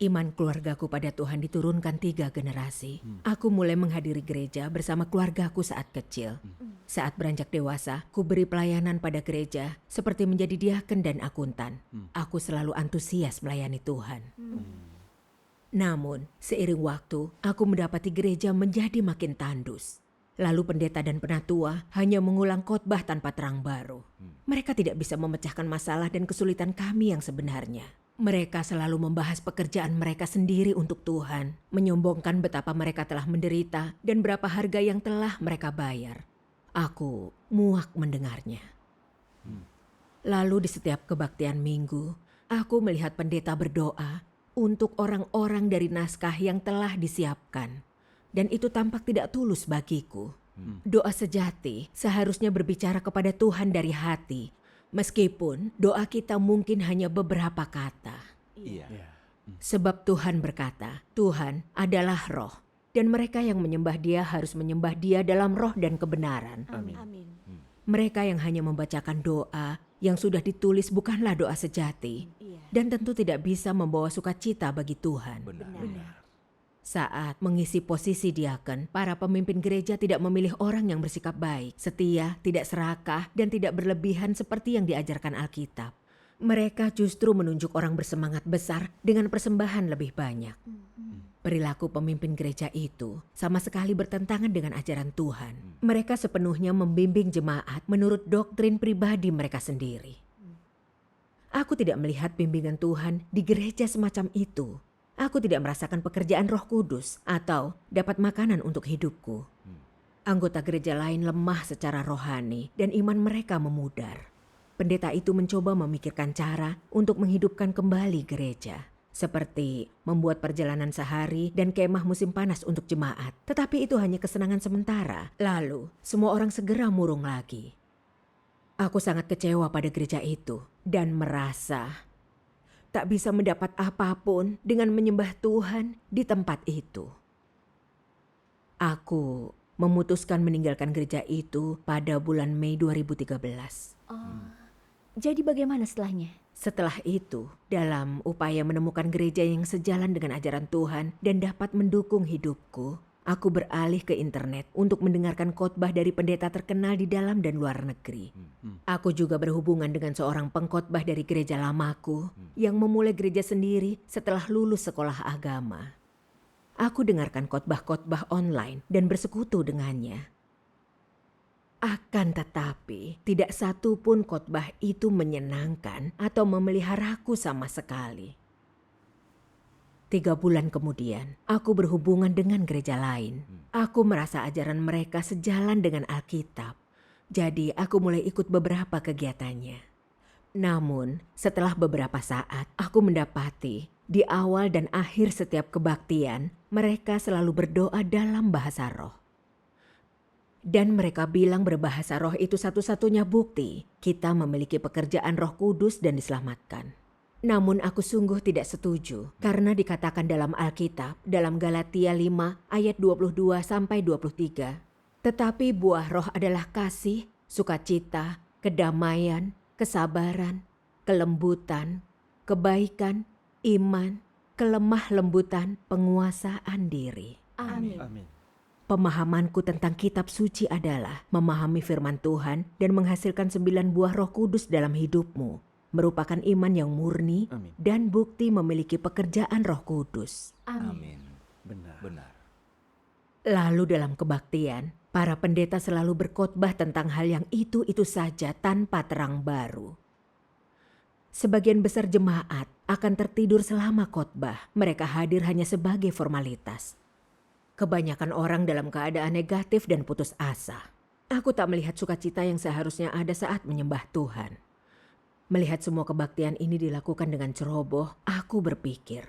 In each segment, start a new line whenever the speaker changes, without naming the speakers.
Iman keluargaku pada Tuhan diturunkan 3 generasi. Aku mulai menghadiri gereja bersama keluargaku saat kecil. Saat beranjak dewasa, ku beri pelayanan pada gereja seperti menjadi diaken dan akuntan. Aku selalu antusias melayani Tuhan. Namun, seiring waktu, aku mendapati gereja menjadi makin tandus. Lalu pendeta dan penatua hanya mengulang khotbah tanpa terang baru. Mereka tidak bisa memecahkan masalah dan kesulitan kami yang sebenarnya. Mereka selalu membahas pekerjaan mereka sendiri untuk Tuhan, menyombongkan betapa mereka telah menderita dan berapa harga yang telah mereka bayar. Aku muak mendengarnya. Lalu di setiap kebaktian minggu, aku melihat pendeta berdoa untuk orang-orang dari naskah yang telah disiapkan. Dan itu tampak tidak tulus bagiku. Doa sejati seharusnya berbicara kepada Tuhan dari hati, meskipun doa kita mungkin hanya beberapa kata.
Iya.
Sebab Tuhan berkata, Tuhan adalah roh, dan mereka yang menyembah Dia harus menyembah Dia dalam roh dan kebenaran.
Amin.
Mereka yang hanya membacakan doa yang sudah ditulis bukanlah doa sejati, dan tentu tidak bisa membawa sukacita bagi Tuhan.
Benar.
Saat mengisi posisi diaken, para pemimpin gereja tidak memilih orang yang bersikap baik, setia, tidak serakah, dan tidak berlebihan seperti yang diajarkan Alkitab. Mereka justru menunjuk orang bersemangat besar dengan persembahan lebih banyak. Perilaku pemimpin gereja itu sama sekali bertentangan dengan ajaran Tuhan. Mereka sepenuhnya membimbing jemaat menurut doktrin pribadi mereka sendiri. Aku tidak melihat bimbingan Tuhan di gereja semacam itu. Aku tidak merasakan pekerjaan Roh Kudus atau dapat makanan untuk hidupku. Anggota gereja lain lemah secara rohani dan iman mereka memudar. Pendeta itu mencoba memikirkan cara untuk menghidupkan kembali gereja. Seperti membuat perjalanan sehari dan kemah musim panas untuk jemaat. Tetapi itu hanya kesenangan sementara. Lalu semua orang segera murung lagi. Aku sangat kecewa pada gereja itu dan merasa tak bisa mendapat apapun dengan menyembah Tuhan di tempat itu. Aku memutuskan meninggalkan gereja itu pada bulan Mei 2013.
Jadi bagaimana setelahnya?
Setelah itu, dalam upaya menemukan gereja yang sejalan dengan ajaran Tuhan dan dapat mendukung hidupku, aku beralih ke internet untuk mendengarkan khotbah dari pendeta terkenal di dalam dan luar negeri. Aku juga berhubungan dengan seorang pengkhotbah dari gereja lamaku yang memulai gereja sendiri setelah lulus sekolah agama. Aku dengarkan khotbah-khotbah online dan bersekutu dengannya. Akan tetapi, tidak satu pun khotbah itu menyenangkan atau memeliharaku sama sekali. 3 bulan kemudian, aku berhubungan dengan gereja lain. Aku merasa ajaran mereka sejalan dengan Alkitab. Jadi aku mulai ikut beberapa kegiatannya. Namun, setelah beberapa saat, aku mendapati di awal dan akhir setiap kebaktian, mereka selalu berdoa dalam bahasa roh. Dan mereka bilang berbahasa roh itu satu-satunya bukti kita memiliki pekerjaan Roh Kudus dan diselamatkan. Namun aku sungguh tidak setuju karena dikatakan dalam Alkitab dalam Galatia 5 ayat 22-23. Tetapi buah roh adalah kasih, sukacita, kedamaian, kesabaran, kelembutan, kebaikan, iman, kelemah lembutan, penguasaan diri.
Amin.
Pemahamanku tentang kitab suci adalah memahami firman Tuhan dan menghasilkan 9 buah Roh Kudus dalam hidupmu. Merupakan iman yang murni dan bukti memiliki pekerjaan Roh Kudus.
Amin. Benar.
Lalu dalam kebaktian, para pendeta selalu berkhotbah tentang hal yang itu-itu saja tanpa terang baru. Sebagian besar jemaat akan tertidur selama khotbah. Mereka hadir hanya sebagai formalitas. Kebanyakan orang dalam keadaan negatif dan putus asa. Aku tak melihat sukacita yang seharusnya ada saat menyembah Tuhan. Melihat semua kebaktian ini dilakukan dengan ceroboh, aku berpikir,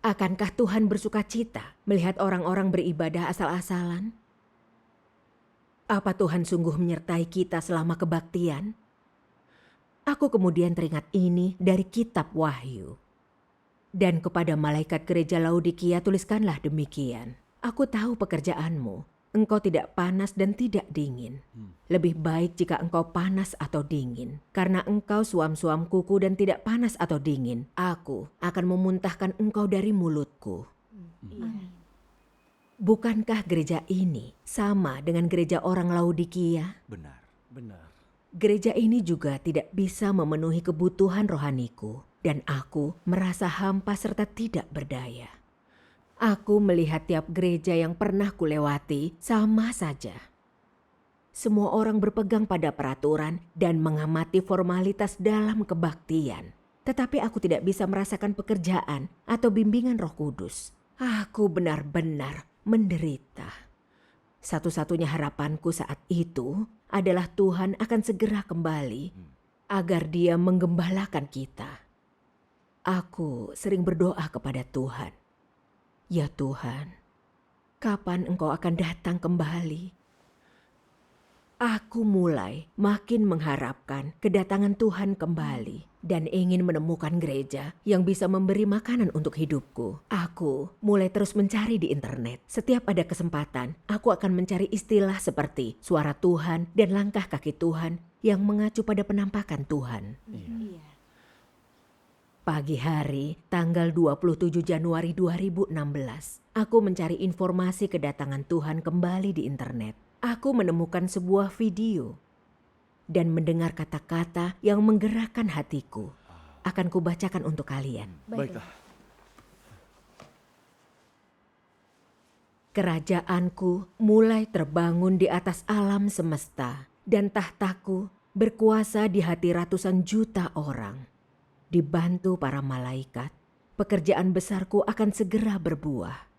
akankah Tuhan bersukacita melihat orang-orang beribadah asal-asalan? Apa Tuhan sungguh menyertai kita selama kebaktian? Aku kemudian teringat ini dari kitab Wahyu. Dan kepada malaikat gereja Laodikia tuliskanlah demikian. Aku tahu pekerjaanmu, engkau tidak panas dan tidak dingin. Lebih baik jika engkau panas atau dingin. Karena engkau suam-suam kuku dan tidak panas atau dingin, aku akan memuntahkan engkau dari mulutku.
Amin.
Bukankah gereja ini sama dengan gereja orang Laodikia?
Benar.
Benar.
Gereja ini juga tidak bisa memenuhi kebutuhan rohaniku, dan aku merasa hampa serta tidak berdaya. Aku melihat tiap gereja yang pernah kulewati sama saja. Semua orang berpegang pada peraturan dan mengamati formalitas dalam kebaktian. Tetapi aku tidak bisa merasakan pekerjaan atau bimbingan Roh Kudus. Aku benar-benar menderita. Satu-satunya harapanku saat itu adalah Tuhan akan segera kembali agar Dia menggembalakan kita. Aku sering berdoa kepada Tuhan. Ya Tuhan, kapan Engkau akan datang kembali? Aku mulai makin mengharapkan kedatangan Tuhan kembali dan ingin menemukan gereja yang bisa memberi makanan untuk hidupku. Aku mulai terus mencari di internet. Setiap ada kesempatan, aku akan mencari istilah seperti suara Tuhan dan langkah kaki Tuhan yang mengacu pada penampakan Tuhan.
Iya.
Pagi hari, tanggal 27 Januari 2016, aku mencari informasi kedatangan Tuhan kembali di internet. Aku menemukan sebuah video dan mendengar kata-kata yang menggerakkan hatiku. Akan kubacakan untuk kalian.
Baiklah.
Kerajaanku mulai terbangun di atas alam semesta, dan tahtaku berkuasa di hati ratusan juta orang. Dibantu para malaikat, pekerjaan besarku akan segera berbuah.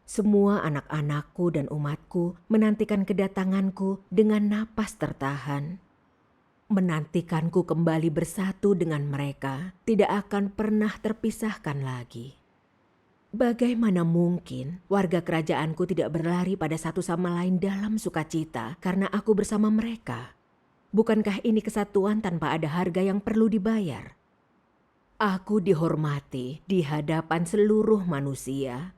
Semua anak-anakku dan umatku menantikan kedatanganku dengan napas tertahan. Menantikanku kembali bersatu dengan mereka tidak akan pernah terpisahkan lagi. Bagaimana mungkin warga kerajaanku tidak berlari pada satu sama lain dalam sukacita karena aku bersama mereka? Bukankah ini kesatuan tanpa ada harga yang perlu dibayar? Aku dihormati di hadapan seluruh manusia.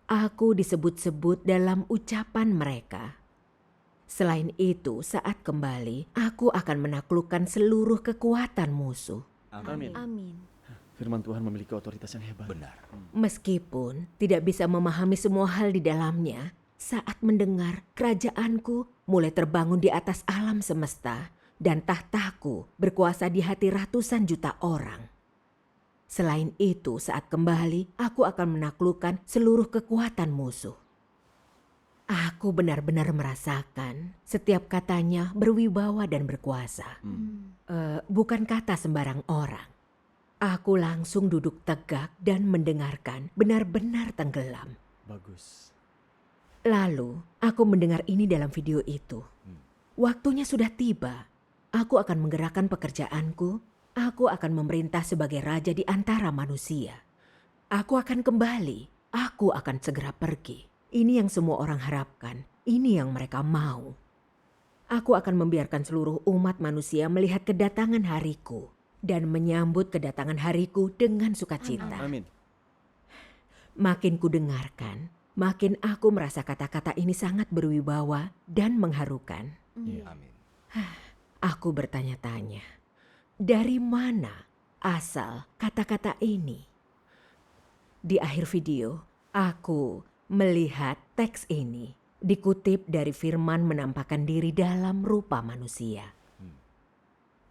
Aku disebut-sebut dalam ucapan mereka. Selain itu, saat kembali, aku akan menaklukkan seluruh kekuatan musuh.
Amin. Amin.
Firman Tuhan memiliki otoritas yang hebat.
Benar.
Meskipun tidak bisa memahami semua hal di dalamnya, saat mendengar kerajaanku mulai terbangun di atas alam semesta dan tahtaku berkuasa di hati ratusan juta orang. Selain itu, saat kembali, aku akan menaklukkan seluruh kekuatan musuh. Aku benar-benar merasakan setiap katanya berwibawa dan berkuasa. Bukan kata sembarang orang. Aku langsung duduk tegak dan mendengarkan, benar-benar tenggelam.
Bagus.
Lalu, aku mendengar ini dalam video itu. Waktunya sudah tiba. Aku akan menggerakkan pekerjaanku. Aku akan memerintah sebagai raja di antara manusia. Aku akan kembali. Aku akan segera pergi. Ini yang semua orang harapkan. Ini yang mereka mau. Aku akan membiarkan seluruh umat manusia melihat kedatangan hariku dan menyambut kedatangan hariku dengan sukacita.
Amin.
Makin ku dengarkan, makin aku merasa kata-kata ini sangat berwibawa dan mengharukan.
Amin.
Aku bertanya-tanya, dari mana asal kata-kata ini? Di akhir video, aku melihat teks ini dikutip dari firman menampakkan diri dalam rupa manusia.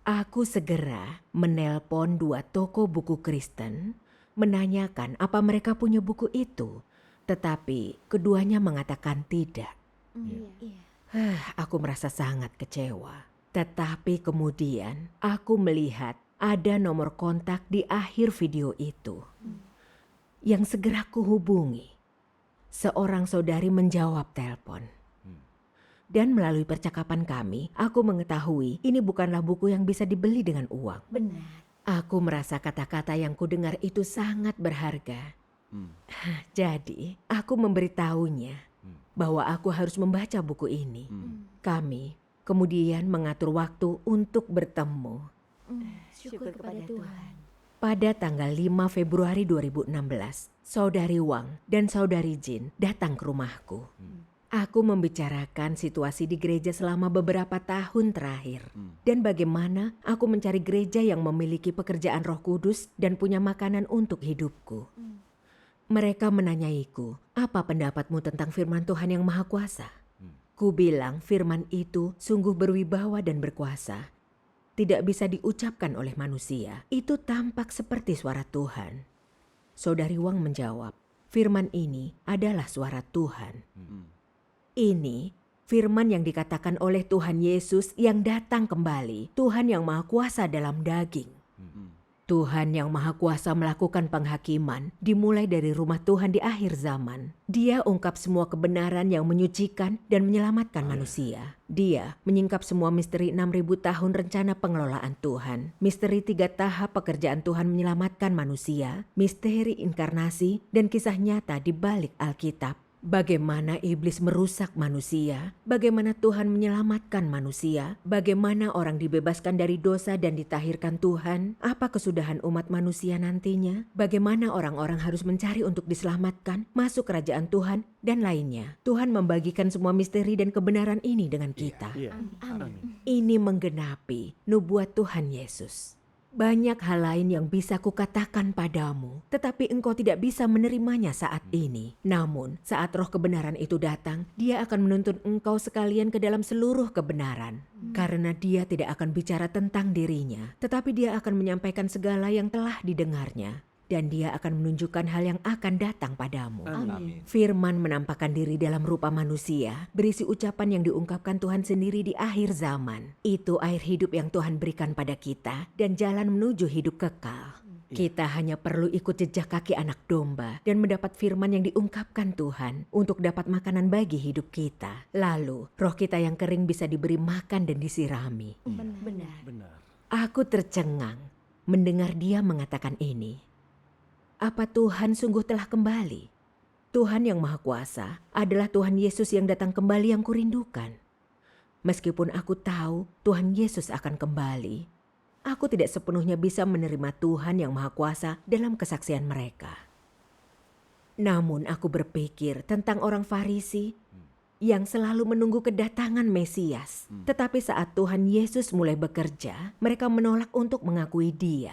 Aku segera menelpon 2 toko buku Kristen, menanyakan apa mereka punya buku itu, tetapi keduanya mengatakan tidak.
Iya.
Aku merasa sangat kecewa. Tetapi kemudian aku melihat ada nomor kontak di akhir video itu. Yang segera kuhubungi. Seorang saudari menjawab telepon. Dan melalui percakapan kami, aku mengetahui ini bukanlah buku yang bisa dibeli dengan uang.
Benar.
Aku merasa kata-kata yang kudengar itu sangat berharga. Jadi, aku memberitahunya bahwa aku harus membaca buku ini. Kami kemudian mengatur waktu untuk bertemu.
Syukur kepada Tuhan.
Pada tanggal 5 Februari 2016, Saudari Wang dan Saudari Jin datang ke rumahku. Aku membicarakan situasi di gereja selama beberapa tahun terakhir. Dan bagaimana aku mencari gereja yang memiliki pekerjaan Roh Kudus dan punya makanan untuk hidupku. Mereka menanyaiku, apa pendapatmu tentang firman Tuhan yang Maha Kuasa? Ku bilang firman itu sungguh berwibawa dan berkuasa. Tidak bisa diucapkan oleh manusia. Itu tampak seperti suara Tuhan. Saudari Wang menjawab, firman ini adalah suara Tuhan. Ini firman yang dikatakan oleh Tuhan Yesus yang datang kembali. Tuhan yang Maha Kuasa dalam daging. Tuhan yang Maha Kuasa melakukan penghakiman dimulai dari rumah Tuhan di akhir zaman. Dia ungkap semua kebenaran yang menyucikan dan menyelamatkan manusia. Dia menyingkap semua misteri 6.000 tahun rencana pengelolaan Tuhan. Misteri 3 tahap pekerjaan Tuhan menyelamatkan manusia. Misteri inkarnasi dan kisah nyata di balik Alkitab. Bagaimana iblis merusak manusia, bagaimana Tuhan menyelamatkan manusia, bagaimana orang dibebaskan dari dosa dan ditahirkan Tuhan, apa kesudahan umat manusia nantinya, bagaimana orang-orang harus mencari untuk diselamatkan, masuk kerajaan Tuhan, dan lainnya. Tuhan membagikan semua misteri dan kebenaran ini dengan kita.
Amin.
Ini menggenapi nubuat Tuhan Yesus. Banyak hal lain yang bisa kukatakan padamu, tetapi engkau tidak bisa menerimanya saat ini. Namun, saat roh kebenaran itu datang, dia akan menuntun engkau sekalian ke dalam seluruh kebenaran. Karena dia tidak akan bicara tentang dirinya, tetapi dia akan menyampaikan segala yang telah didengarnya. Dan dia akan menunjukkan hal yang akan datang padamu.
Amin.
Firman menampakkan diri dalam rupa manusia, berisi ucapan yang diungkapkan Tuhan sendiri di akhir zaman. Itu air hidup yang Tuhan berikan pada kita dan jalan menuju hidup kekal. Kita hanya perlu ikut jejak kaki anak domba dan mendapat firman yang diungkapkan Tuhan untuk dapat makanan bagi hidup kita. Lalu, roh kita yang kering bisa diberi makan dan disirami.
Benar.
Aku tercengang mendengar dia mengatakan ini. Apa Tuhan sungguh telah kembali? Tuhan yang Maha Kuasa adalah Tuhan Yesus yang datang kembali yang kurindukan. Meskipun aku tahu Tuhan Yesus akan kembali, aku tidak sepenuhnya bisa menerima Tuhan yang Maha Kuasa dalam kesaksian mereka. Namun aku berpikir tentang orang Farisi yang selalu menunggu kedatangan Mesias. Tetapi saat Tuhan Yesus mulai bekerja, mereka menolak untuk mengakui Dia.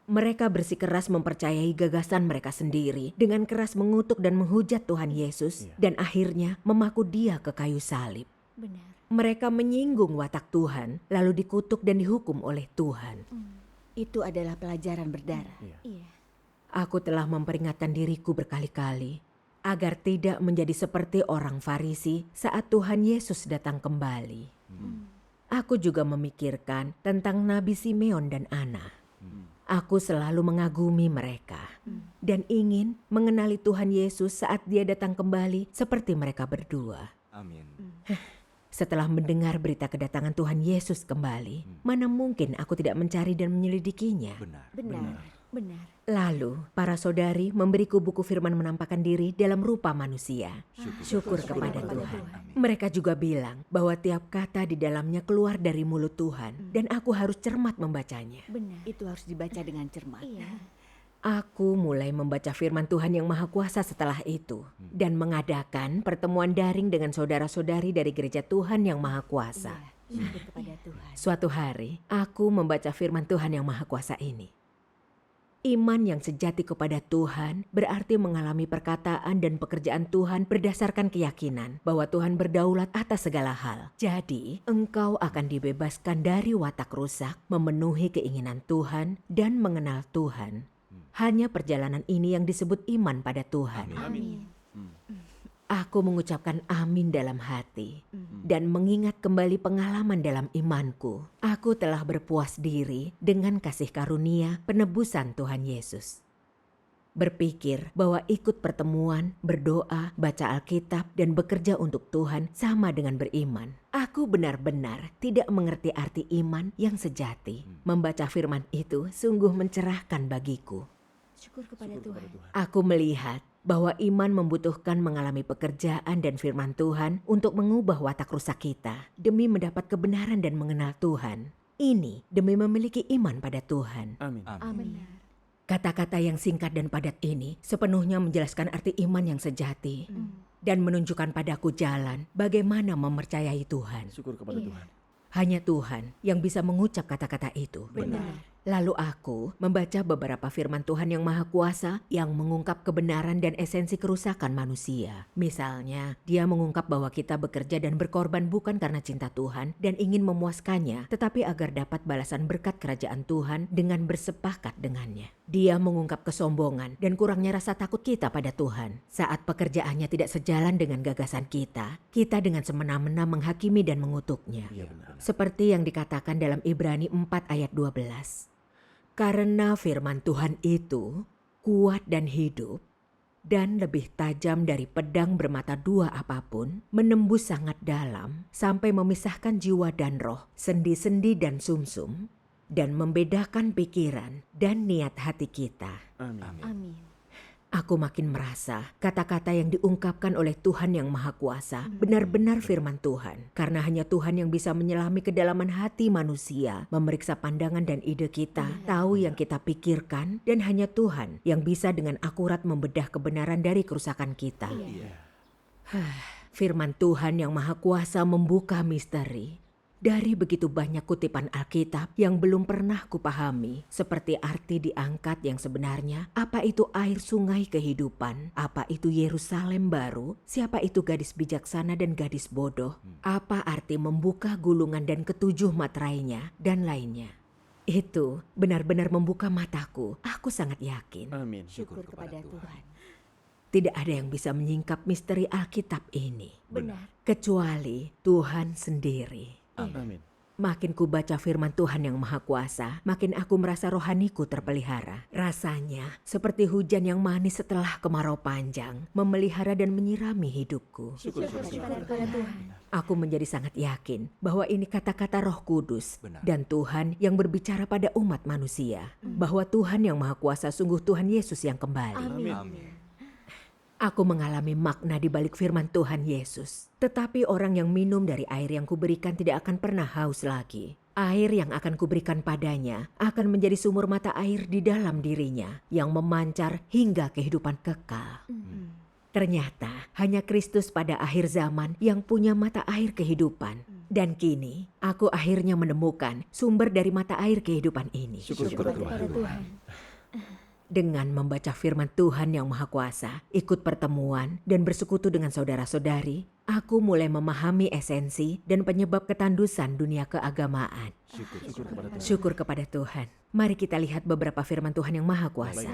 Mereka bersikeras mempercayai gagasan mereka sendiri, dengan keras mengutuk dan menghujat Tuhan Yesus, dan akhirnya memaku Dia ke kayu salib.
Benar.
Mereka menyinggung watak Tuhan, lalu dikutuk dan dihukum oleh Tuhan.
Itu adalah pelajaran berdarah.
Iya.
Aku telah memperingatkan diriku berkali-kali, agar tidak menjadi seperti orang Farisi saat Tuhan Yesus datang kembali. Aku juga memikirkan tentang Nabi Simeon dan Ana. Aku selalu mengagumi mereka dan ingin mengenali Tuhan Yesus saat Dia datang kembali seperti mereka berdua.
Amin.
Setelah mendengar berita kedatangan Tuhan Yesus kembali, mana mungkin aku tidak mencari dan menyelidikinya.
Benar.
Benar.
Lalu, para saudari memberiku buku firman menampakkan diri dalam rupa manusia. Syukur kepada Tuhan. Mereka juga bilang bahwa tiap kata di dalamnya keluar dari mulut Tuhan dan aku harus cermat membacanya.
Benar.
Itu harus dibaca dengan cermat.
Iya.
Aku mulai membaca firman Tuhan yang Maha Kuasa setelah itu dan mengadakan pertemuan daring dengan saudara-saudari dari gereja Tuhan yang Maha Kuasa.
Syukur kepada Tuhan.
Suatu hari, aku membaca firman Tuhan yang Maha Kuasa ini. Iman yang sejati kepada Tuhan berarti mengalami perkataan dan pekerjaan Tuhan berdasarkan keyakinan bahwa Tuhan berdaulat atas segala hal. Jadi, engkau akan dibebaskan dari watak rusak, memenuhi keinginan Tuhan, dan mengenal Tuhan. Hanya perjalanan ini yang disebut iman pada Tuhan.
Amin.
Aku mengucapkan amin dalam hati dan mengingat kembali pengalaman dalam imanku. Aku telah berpuas diri dengan kasih karunia penebusan Tuhan Yesus. Berpikir bahwa ikut pertemuan, berdoa, baca Alkitab, dan bekerja untuk Tuhan sama dengan beriman. Aku benar-benar tidak mengerti arti iman yang sejati. Membaca firman itu sungguh mencerahkan bagiku.
Syukur kepada Tuhan.
Aku melihat bahwa iman membutuhkan mengalami pekerjaan dan firman Tuhan untuk mengubah watak rusak kita demi mendapat kebenaran dan mengenal Tuhan. Ini demi memiliki iman pada Tuhan.
Amin.
Benar.
Kata-kata yang singkat dan padat ini sepenuhnya menjelaskan arti iman yang sejati dan menunjukkan padaku jalan bagaimana mempercayai Tuhan.
Syukur kepada Tuhan.
Hanya Tuhan yang bisa mengucap kata-kata itu.
Benar.
Lalu aku membaca beberapa firman Tuhan yang Maha Kuasa yang mengungkap kebenaran dan esensi kerusakan manusia. Misalnya, dia mengungkap bahwa kita bekerja dan berkorban bukan karena cinta Tuhan dan ingin memuaskannya, tetapi agar dapat balasan berkat kerajaan Tuhan dengan bersepakat dengannya. Dia mengungkap kesombongan dan kurangnya rasa takut kita pada Tuhan. Saat pekerjaannya tidak sejalan dengan gagasan kita dengan semena-mena menghakimi dan mengutuknya.
Iya benar.
Seperti yang dikatakan dalam Ibrani 4 ayat 12. Karena firman Tuhan itu kuat dan hidup dan lebih tajam dari pedang bermata dua apapun, menembus sangat dalam sampai memisahkan jiwa dan roh, sendi-sendi dan sumsum, dan membedakan pikiran dan niat hati kita.
Amin.
Amin.
Aku makin merasa kata-kata yang diungkapkan oleh Tuhan yang Maha Kuasa benar-benar firman Tuhan. Karena hanya Tuhan yang bisa menyelami kedalaman hati manusia, memeriksa pandangan dan ide kita, tahu yang kita pikirkan, dan hanya Tuhan yang bisa dengan akurat membedah kebenaran dari kerusakan kita. Firman Tuhan yang Maha Kuasa membuka misteri. Dari begitu banyak kutipan Alkitab yang belum pernah kupahami, seperti arti diangkat yang sebenarnya, apa itu air sungai kehidupan, apa itu Yerusalem baru, siapa itu gadis bijaksana dan gadis bodoh, apa arti membuka gulungan dan ketujuh materainya, dan lainnya. Itu benar-benar membuka mataku, aku sangat yakin.
Amin.
Syukur kepada Tuhan.
Tidak ada yang bisa menyingkap misteri Alkitab ini,
Benar.
kecuali Tuhan sendiri.
Amin.
Makin ku baca firman Tuhan yang Maha Kuasa, makin aku merasa rohaniku terpelihara. Rasanya seperti hujan yang manis setelah kemarau panjang, memelihara dan menyirami hidupku.
Syukur.
Kepada Tuhan.
Aku menjadi sangat yakin bahwa ini kata-kata Roh Kudus
Benar.
dan Tuhan yang berbicara pada umat manusia. Bahwa Tuhan yang Maha Kuasa sungguh Tuhan Yesus yang kembali.
Amin.
Aku mengalami makna di balik firman Tuhan Yesus. Tetapi orang yang minum dari air yang kuberikan tidak akan pernah haus lagi. Air yang akan kuberikan padanya akan menjadi sumur mata air di dalam dirinya yang memancar hingga kehidupan kekal. Ternyata hanya Kristus pada akhir zaman yang punya mata air kehidupan. Dan kini aku akhirnya menemukan sumber dari mata air kehidupan ini.
Syukur kepada
Kepada
Tuhan.
Tuhan.
Dengan membaca firman Tuhan yang Maha Kuasa, ikut pertemuan, dan bersekutu dengan saudara-saudari, aku mulai memahami esensi dan penyebab ketandusan dunia keagamaan.
Syukur kepada Tuhan.
Syukur kepada Tuhan. Mari kita lihat beberapa firman Tuhan yang Maha Kuasa.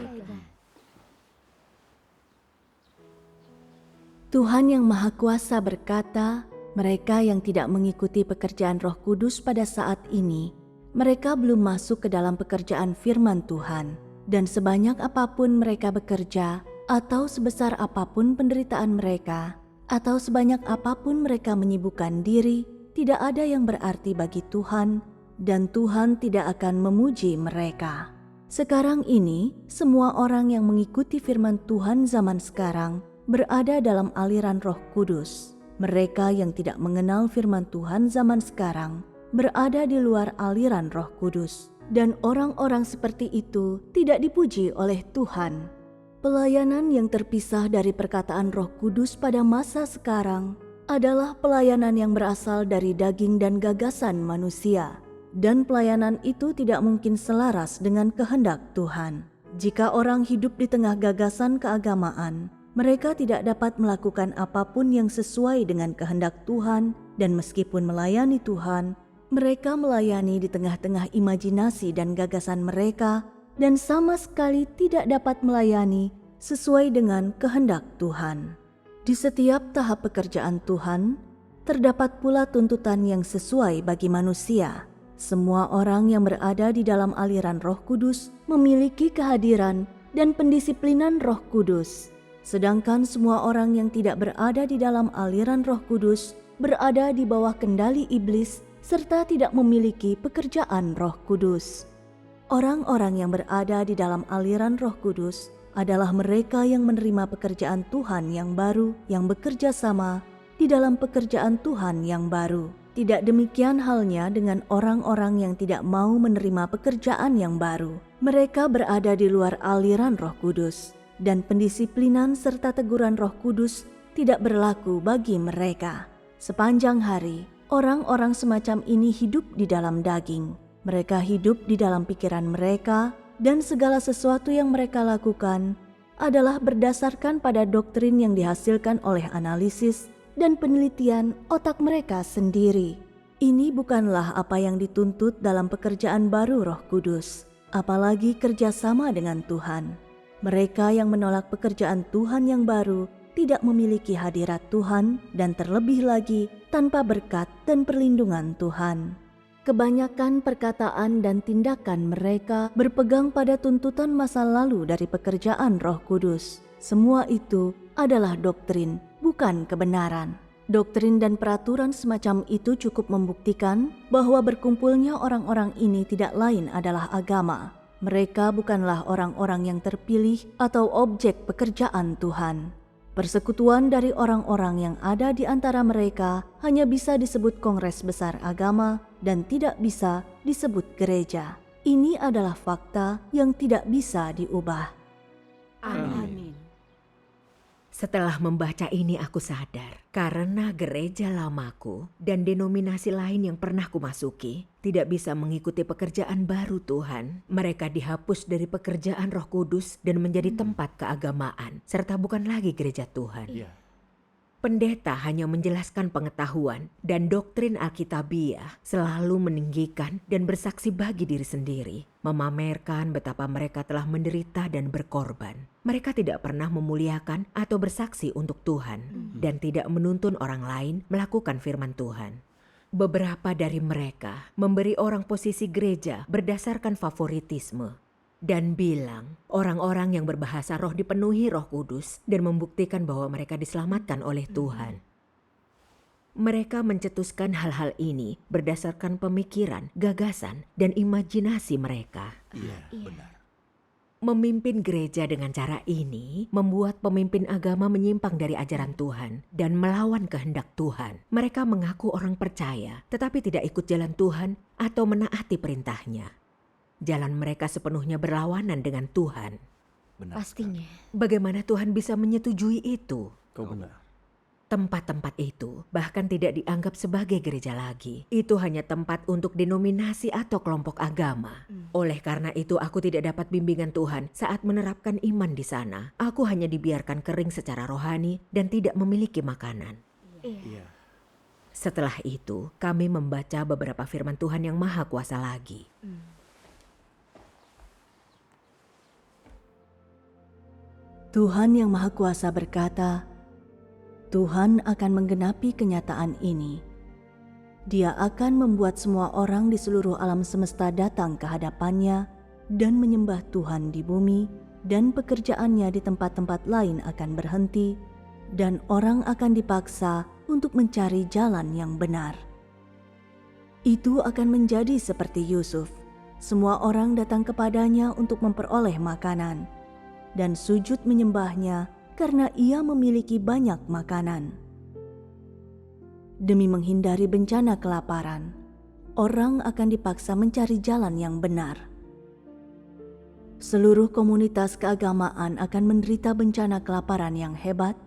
Tuhan yang Maha Kuasa berkata, mereka yang tidak mengikuti pekerjaan Roh Kudus pada saat ini, mereka belum masuk ke dalam pekerjaan firman Tuhan. Dan sebanyak apapun mereka bekerja, atau sebesar apapun penderitaan mereka, atau sebanyak apapun mereka menyibukkan diri, tidak ada yang berarti bagi Tuhan, dan Tuhan tidak akan memuji mereka. Sekarang ini, semua orang yang mengikuti firman Tuhan zaman sekarang berada dalam aliran Roh Kudus. Mereka yang tidak mengenal firman Tuhan zaman sekarang berada di luar aliran Roh Kudus. Dan orang-orang seperti itu tidak dipuji oleh Tuhan. Pelayanan yang terpisah dari perkataan Roh Kudus pada masa sekarang adalah pelayanan yang berasal dari daging dan gagasan manusia. Dan pelayanan itu tidak mungkin selaras dengan kehendak Tuhan. Jika orang hidup di tengah gagasan keagamaan, mereka tidak dapat melakukan apapun yang sesuai dengan kehendak Tuhan, dan meskipun melayani Tuhan, mereka melayani di tengah-tengah imajinasi dan gagasan mereka dan sama sekali tidak dapat melayani sesuai dengan kehendak Tuhan. Di setiap tahap pekerjaan Tuhan, terdapat pula tuntutan yang sesuai bagi manusia. Semua orang yang berada di dalam aliran Roh Kudus memiliki kehadiran dan pendisiplinan Roh Kudus. Sedangkan semua orang yang tidak berada di dalam aliran Roh Kudus berada di bawah kendali iblis serta tidak memiliki pekerjaan Roh Kudus. Orang-orang yang berada di dalam aliran Roh Kudus adalah mereka yang menerima pekerjaan Tuhan yang baru, yang bekerja sama di dalam pekerjaan Tuhan yang baru. Tidak demikian halnya dengan orang-orang yang tidak mau menerima pekerjaan yang baru. Mereka berada di luar aliran Roh Kudus, dan pendisiplinan serta teguran Roh Kudus tidak berlaku bagi mereka. Sepanjang hari, orang-orang semacam ini hidup di dalam daging. Mereka hidup di dalam pikiran mereka, dan segala sesuatu yang mereka lakukan adalah berdasarkan pada doktrin yang dihasilkan oleh analisis dan penelitian otak mereka sendiri. Ini bukanlah apa yang dituntut dalam pekerjaan baru Roh Kudus, apalagi kerjasama dengan Tuhan. Mereka yang menolak pekerjaan Tuhan yang baru tidak memiliki hadirat Tuhan dan terlebih lagi tanpa berkat dan perlindungan Tuhan. Kebanyakan perkataan dan tindakan mereka berpegang pada tuntutan masa lalu dari pekerjaan Roh Kudus. Semua itu adalah doktrin, bukan kebenaran. Doktrin dan peraturan semacam itu cukup membuktikan bahwa berkumpulnya orang-orang ini tidak lain adalah agama. Mereka bukanlah orang-orang yang terpilih atau objek pekerjaan Tuhan. Persekutuan dari orang-orang yang ada di antara mereka hanya bisa disebut kongres besar agama dan tidak bisa disebut gereja. Ini adalah fakta yang tidak bisa diubah.
Amin.
Setelah membaca ini aku sadar, karena gereja lamaku dan denominasi lain yang pernah kumasuki tidak bisa mengikuti pekerjaan baru Tuhan. Mereka dihapus dari pekerjaan Roh Kudus dan menjadi tempat keagamaan, serta bukan lagi gereja Tuhan.
Iya.
Pendeta hanya menjelaskan pengetahuan dan doktrin Alkitabiah, selalu meninggikan dan bersaksi bagi diri sendiri, memamerkan betapa mereka telah menderita dan berkorban. Mereka tidak pernah memuliakan atau bersaksi untuk Tuhan dan tidak menuntun orang lain melakukan firman Tuhan. Beberapa dari mereka memberi orang posisi gereja berdasarkan favoritisme dan bilang orang-orang yang berbahasa roh dipenuhi Roh Kudus dan membuktikan bahwa mereka diselamatkan oleh Tuhan. Mereka mencetuskan hal-hal ini berdasarkan pemikiran, gagasan, dan imajinasi mereka.
Iya, benar.
Memimpin gereja dengan cara ini membuat pemimpin agama menyimpang dari ajaran Tuhan dan melawan kehendak Tuhan. Mereka mengaku orang percaya tetapi tidak ikut jalan Tuhan atau menaati perintahnya. Jalan mereka sepenuhnya berlawanan dengan Tuhan.
Benar.
Pastinya.
Bagaimana Tuhan bisa menyetujui itu?
Kau benar.
Tempat-tempat itu bahkan tidak dianggap sebagai gereja lagi. Itu hanya tempat untuk denominasi atau kelompok agama. Oleh karena itu aku tidak dapat bimbingan Tuhan saat menerapkan iman di sana. Aku hanya dibiarkan kering secara rohani dan tidak memiliki makanan.
Iya.
Setelah itu kami membaca beberapa firman Tuhan yang maha kuasa lagi.
Tuhan yang Maha Kuasa berkata, Tuhan akan menggenapi kenyataan ini. Dia akan membuat semua orang di seluruh alam semesta datang ke hadapannya dan menyembah Tuhan di bumi, dan pekerjaannya di tempat-tempat lain akan berhenti, dan orang akan dipaksa untuk mencari jalan yang benar. Itu akan menjadi seperti Yusuf. Semua orang datang kepadanya untuk memperoleh makanan dan sujud menyembahnya karena ia memiliki banyak makanan. Demi menghindari bencana kelaparan, orang akan dipaksa mencari jalan yang benar. Seluruh komunitas keagamaan akan menderita bencana kelaparan yang hebat,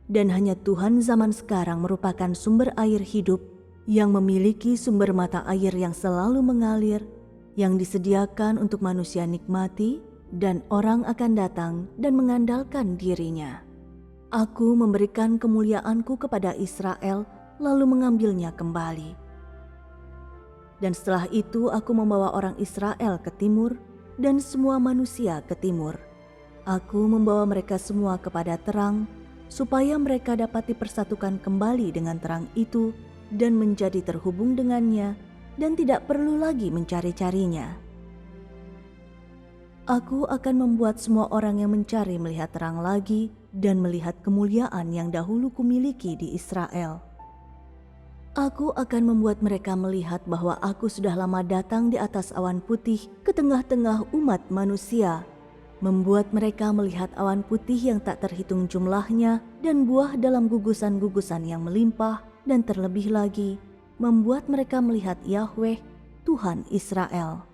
dan hanya Tuhan zaman sekarang merupakan sumber air hidup yang memiliki sumber mata air yang selalu mengalir, yang disediakan untuk manusia nikmati, dan orang akan datang dan mengandalkan dirinya. Aku memberikan kemuliaanku kepada Israel, lalu mengambilnya kembali. Dan setelah itu aku membawa orang Israel ke timur dan semua manusia ke timur. Aku membawa mereka semua kepada terang, supaya mereka dapat dipersatukan kembali dengan terang itu dan menjadi terhubung dengannya dan tidak perlu lagi mencari-carinya. Aku akan membuat semua orang yang mencari melihat terang lagi dan melihat kemuliaan yang dahulu kumiliki di Israel. Aku akan membuat mereka melihat bahwa aku sudah lama datang di atas awan putih ke tengah-tengah umat manusia, membuat mereka melihat awan putih yang tak terhitung jumlahnya dan buah dalam gugusan-gugusan yang melimpah, dan terlebih lagi membuat mereka melihat Yahweh, Tuhan Israel.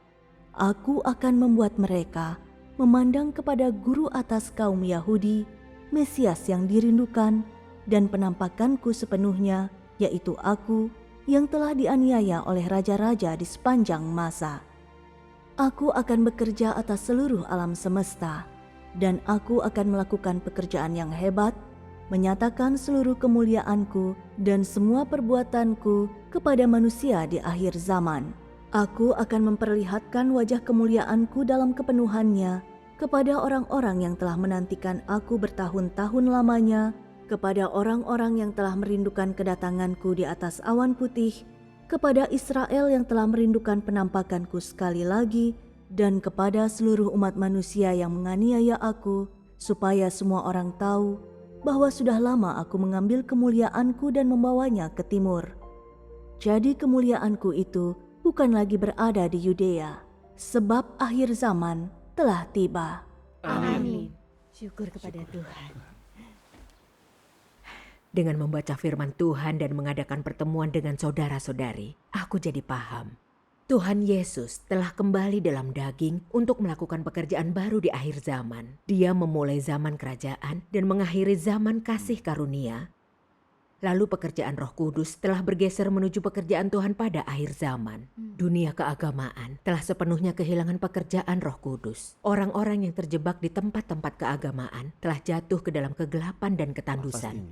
Aku akan membuat mereka memandang kepada guru atas kaum Yahudi, Mesias yang dirindukan, dan penampakanku sepenuhnya, yaitu aku yang telah dianiaya oleh raja-raja di sepanjang masa. Aku akan bekerja atas seluruh alam semesta, dan aku akan melakukan pekerjaan yang hebat, menyatakan seluruh kemuliaanku dan semua perbuatanku kepada manusia di akhir zaman. Aku akan memperlihatkan wajah kemuliaanku dalam kepenuhannya kepada orang-orang yang telah menantikan aku bertahun-tahun lamanya, kepada orang-orang yang telah merindukan kedatanganku di atas awan putih, kepada Israel yang telah merindukan penampakanku sekali lagi, dan kepada seluruh umat manusia yang menganiaya aku, supaya semua orang tahu bahwa sudah lama aku mengambil kemuliaanku dan membawanya ke timur. Jadi kemuliaanku itu bukan lagi berada di Yudea, sebab akhir zaman telah tiba.
Amin. Syukur kepada Tuhan.
Dengan membaca firman Tuhan dan mengadakan pertemuan dengan saudara-saudari, aku jadi paham. Tuhan Yesus telah kembali dalam daging untuk melakukan pekerjaan baru di akhir zaman. Dia memulai zaman kerajaan dan mengakhiri zaman kasih karunia. Lalu pekerjaan Roh Kudus telah bergeser menuju pekerjaan Tuhan pada akhir zaman. Dunia keagamaan telah sepenuhnya kehilangan pekerjaan Roh Kudus. Orang-orang yang terjebak di tempat-tempat keagamaan telah jatuh ke dalam kegelapan dan ketandusan.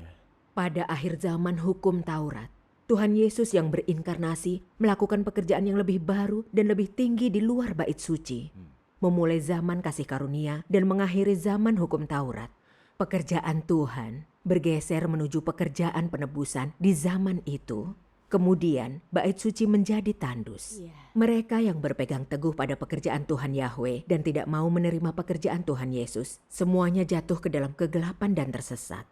Pada akhir zaman hukum Taurat, Tuhan Yesus yang berinkarnasi melakukan pekerjaan yang lebih baru dan lebih tinggi di luar bait suci. Memulai zaman kasih karunia dan mengakhiri zaman hukum Taurat. Pekerjaan Tuhan bergeser menuju pekerjaan penebusan di zaman itu. Kemudian bait suci menjadi tandus. Mereka yang berpegang teguh pada pekerjaan Tuhan Yahweh dan tidak mau menerima pekerjaan Tuhan Yesus, semuanya jatuh ke dalam kegelapan dan tersesat.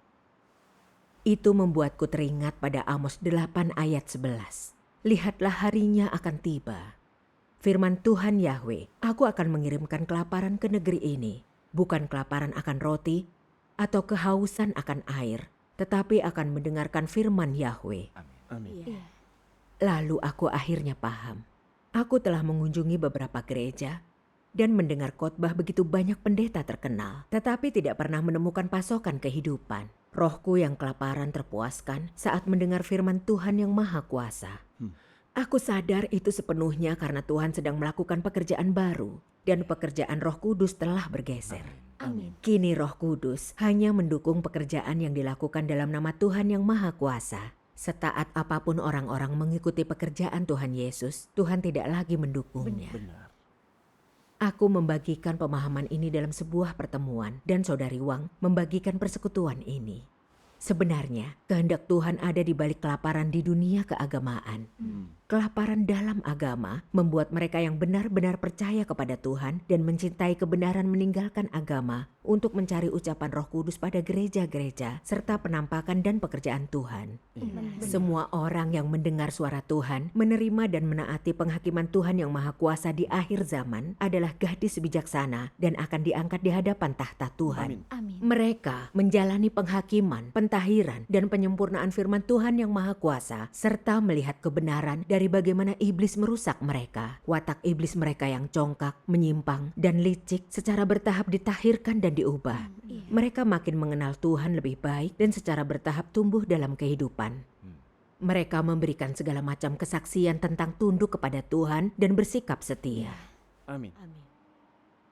Itu membuatku teringat pada Amos 8 ayat 11. Lihatlah harinya akan tiba. Firman Tuhan Yahweh, aku akan mengirimkan kelaparan ke negeri ini. Bukan kelaparan akan roti atau kehausan akan air, tetapi akan mendengarkan firman Yahweh.
Amin.
Lalu aku akhirnya paham. Aku telah mengunjungi beberapa gereja dan mendengar khotbah begitu banyak pendeta terkenal, tetapi tidak pernah menemukan pasokan kehidupan. Rohku yang kelaparan terpuaskan saat mendengar firman Tuhan yang Maha Kuasa. Aku sadar itu sepenuhnya karena Tuhan sedang melakukan pekerjaan baru dan pekerjaan Roh Kudus telah bergeser.
Amin.
Kini Roh Kudus hanya mendukung pekerjaan yang dilakukan dalam nama Tuhan yang Maha Kuasa. Setaat apapun orang-orang mengikuti pekerjaan Tuhan Yesus, Tuhan tidak lagi mendukungnya.
Benar.
Aku membagikan pemahaman ini dalam sebuah pertemuan dan Saudari Wang membagikan persekutuan ini. Sebenarnya, kehendak Tuhan ada di balik kelaparan di dunia keagamaan. Kelaparan dalam agama membuat mereka yang benar-benar percaya kepada Tuhan dan mencintai kebenaran meninggalkan agama untuk mencari ucapan Roh Kudus pada gereja-gereja serta penampakan dan pekerjaan Tuhan. Semua orang yang mendengar suara Tuhan, menerima dan menaati penghakiman Tuhan yang Maha Kuasa di akhir zaman adalah gadis bijaksana dan akan diangkat di hadapan tahta Tuhan.
Amin.
Mereka menjalani penghakiman, pentahiran, dan penyempurnaan firman Tuhan yang Maha Kuasa, serta melihat kebenaran dari bagaimana iblis merusak mereka. Watak iblis mereka yang congkak, menyimpang, dan licik secara bertahap ditahirkan dan diubah. Mereka makin mengenal Tuhan lebih baik dan secara bertahap tumbuh dalam kehidupan. Mereka memberikan segala macam kesaksian tentang tunduk kepada Tuhan dan bersikap setia.
Amin.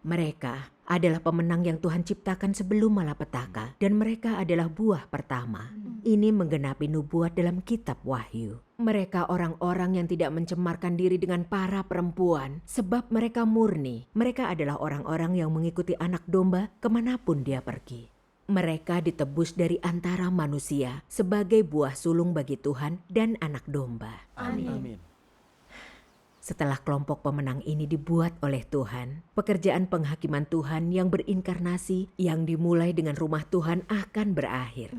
Mereka adalah pemenang yang Tuhan ciptakan sebelum malapetaka dan mereka adalah buah pertama. Ini menggenapi nubuat dalam kitab Wahyu. Mereka orang-orang yang tidak mencemarkan diri dengan para perempuan sebab mereka murni. Mereka adalah orang-orang yang mengikuti anak domba kemanapun dia pergi. Mereka ditebus dari antara manusia sebagai buah sulung bagi Tuhan dan anak domba.
Amin.
Setelah kelompok pemenang ini dibuat oleh Tuhan, pekerjaan penghakiman Tuhan yang berinkarnasi yang dimulai dengan rumah Tuhan akan berakhir.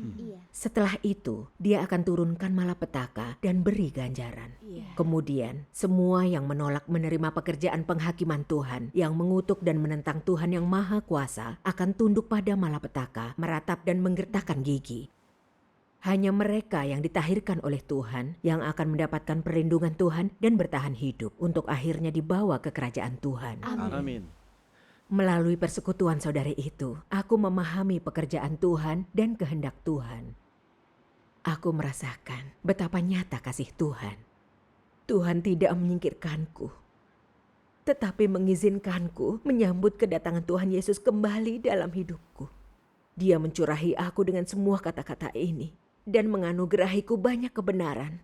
Setelah itu, dia akan turunkan malapetaka dan beri ganjaran. Kemudian, semua yang menolak menerima pekerjaan penghakiman Tuhan, yang mengutuk dan menentang Tuhan yang Maha Kuasa, akan tunduk pada malapetaka, meratap dan menggertakkan gigi. Hanya mereka yang ditahirkan oleh Tuhan yang akan mendapatkan perlindungan Tuhan dan bertahan hidup untuk akhirnya dibawa ke kerajaan Tuhan.
Amin.
Melalui persekutuan saudari itu, aku memahami pekerjaan Tuhan dan kehendak Tuhan. Aku merasakan betapa nyata kasih Tuhan. Tuhan tidak menyingkirkanku, tetapi mengizinkanku menyambut kedatangan Tuhan Yesus kembali dalam hidupku. Dia mencurahi aku dengan semua kata-kata ini dan menganugerahiku banyak kebenaran,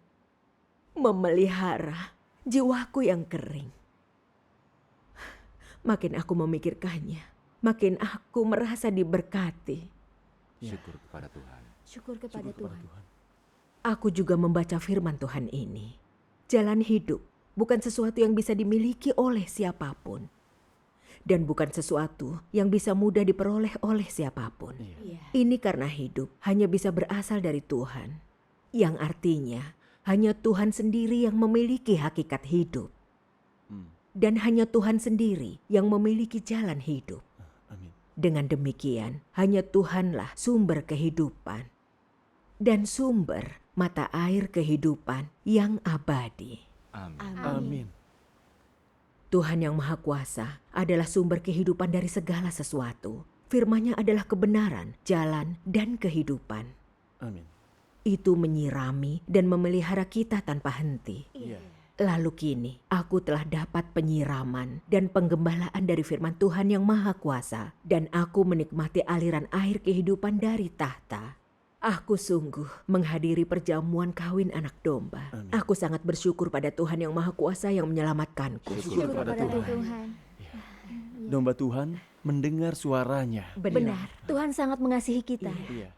memelihara jiwaku yang kering. Makin aku memikirkannya, makin aku merasa diberkati.
Syukur kepada Tuhan.
Syukur kepada Tuhan.
Aku juga membaca firman Tuhan ini. Jalan hidup bukan sesuatu yang bisa dimiliki oleh siapapun. Dan bukan sesuatu yang bisa mudah diperoleh oleh siapapun.
Iya.
Ini karena hidup hanya bisa berasal dari Tuhan. Yang artinya hanya Tuhan sendiri yang memiliki hakikat hidup. Dan hanya Tuhan sendiri yang memiliki jalan hidup.
Amin.
Dengan demikian, hanya Tuhanlah sumber kehidupan. Dan sumber mata air kehidupan yang abadi.
Amin.
Amin.
Tuhan yang Maha Kuasa adalah sumber kehidupan dari segala sesuatu. Firman-Nya adalah kebenaran, jalan, dan kehidupan.
Amin.
Itu menyirami dan memelihara kita tanpa henti.
Iya.
Lalu kini, aku telah dapat penyiraman dan penggembalaan dari firman Tuhan yang Maha Kuasa. Dan aku menikmati aliran air kehidupan dari tahta. Aku sungguh menghadiri perjamuan kawin anak domba.
Amin.
Aku sangat bersyukur pada Tuhan yang Maha Kuasa yang menyelamatkanku.
Syukur kepada Tuhan. Domba Tuhan mendengar suaranya.
Benar. Tuhan sangat mengasihi kita.
Iya.